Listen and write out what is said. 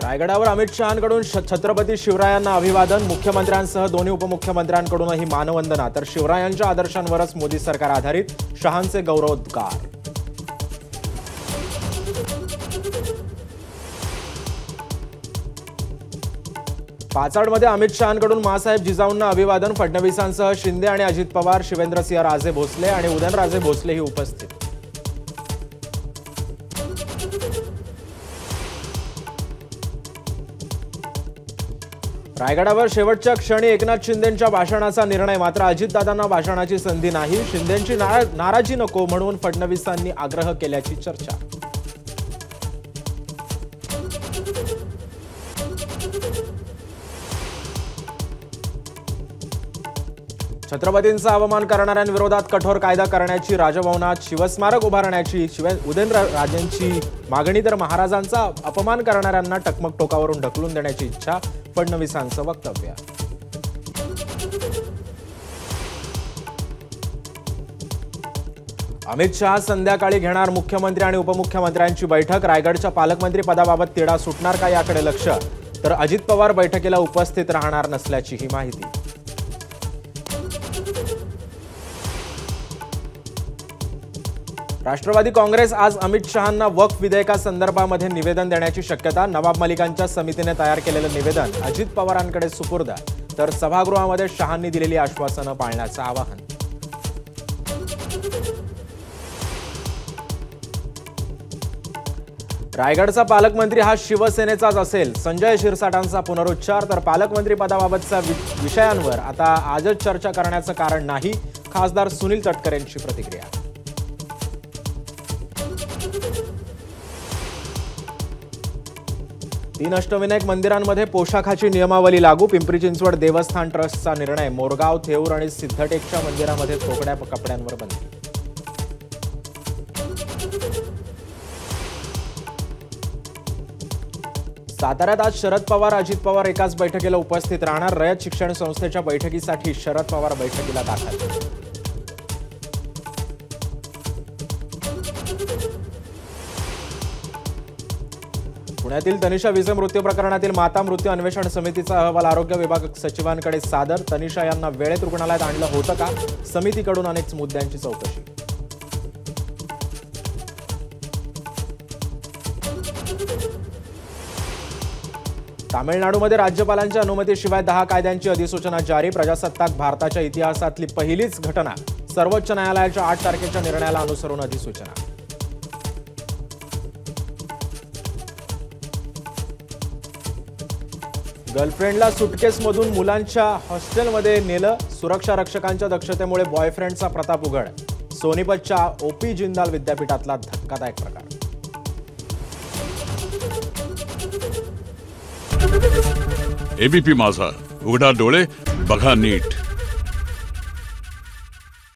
रायगडावर अमित शहांकडून छत्रपती शिवरायांना अभिवादन, मुख्यमंत्र्यांसह दोन्ही उपमुख्यमंत्र्यांकडूनही मानवंदना, तर शिवरायांच्या आदर्शांवरच मोदी सरकार आधारित, शहांचे गौरवोद्गार। पाचाडमध्ये अमित शहांकडून मासाहेब जिजाऊंना अभिवादन, फडणवीसांसह शिंदे आणि अजित पवार, शिवेंद्रसिंह राजे भोसले आणि उदयनराजे भोसलेही उपस्थित। रायगडावर शेवटच्या क्षणी एकनाथ शिंदेंच्या भाषणाचा निर्णय, मात्र अजितदादांना भाषणाची संधी नाही, शिंदेंची नाराजी नको म्हणून फडणवीसांनी आग्रह केल्याची चर्चा। छत्रपतींचा अवमान करणाऱ्यांविरोधात कठोर कायदा करण्याची, राजभवनात शिवस्मारक उभारण्याची उदयनराजेंची मागणी, तर महाराजांचा अपमान करणाऱ्यांना टकमक टोकावरून ढकलून देण्याची इच्छा, फडणवीसांचं वक्तव्य। अमित शहा संध्याकाळी घेणार मुख्यमंत्री आणि उपमुख्यमंत्र्यांची बैठक, रायगडच्या पालकमंत्री पदाबाबत तिढा सुटणार का याकडे लक्ष, तर अजित पवार बैठकीला उपस्थित राहणार नसल्याची ही माहिती। राष्ट्रवादी काँग्रेस आज अमित शहांना वक्फ विधेयकासंदर्भामध्ये निवेदन देण्याची शक्यता, नवाब मलिकांच्या समितीने तयार केलेलं निवेदन अजित पवारांकडे सुपूर्द, तर सभागृहामध्ये शहांनी दिलेली आश्वासनं पाळण्याचं आवाहन। रायगडचा पालकमंत्री हा शिवसेनेचाच असेल, संजय शिरसाटांचा पुनरुच्चार, तर पालकमंत्री पदाबाबतच्या विषयांवर आता आजच चर्चा करण्याचं कारण नाही, खासदार सुनील तटकरेंची प्रतिक्रिया। तीन अष्टविनायक मंदिरांमध्ये पोशाखाची नियमावली लागू, पिंपरी चिंचवड देवस्थान ट्रस्टचा निर्णय, मोरगाव, थेऊर आणि सिद्धटेकच्या मंदिरामध्ये तोकड्या कपड्यांवर बंदी। साताऱ्यात आज शरद पवार अजित पवार एकाच बैठकीला उपस्थित राहणार, रयत शिक्षण संस्थेच्या बैठकीसाठी शरद पवार बैठकीला दाखल। पुण्यातील तनिषा विसे मृत्यू प्रकरणातील माता मृत्यू अन्वेषण समितीचा अहवाल आरोग्य विभाग सचिवांकडे सादर, तनिषा यांना वेळेत रुग्णालयात आणलं होतं का, समितीकडून अनेक मुद्द्यांची चौकशी। तामिळनाडूमध्ये राज्यपालांच्या अनुमतीशिवाय 10 कायद्यांची अधिसूचना जारी, प्रजासत्ताक भारताच्या इतिहासातली पहिलीच घटना, सर्वोच्च न्यायालयाच्या 8 तारखेच्या निर्णयाला अनुसरून अधिसूचना। गर्लफ्रेंडला सुटकेसमधून मुलांच्या हॉस्टेलमध्ये नेलं, सुरक्षा रक्षकांच्या दक्षतेमुळे बॉयफ्रेंडचा प्रताप उघड, सोनीपतच्या ओपी जिंदाल विद्यापीठातला धक्कादायक प्रकार। एबीपी माझा, उघडा डोळे बघा नीट।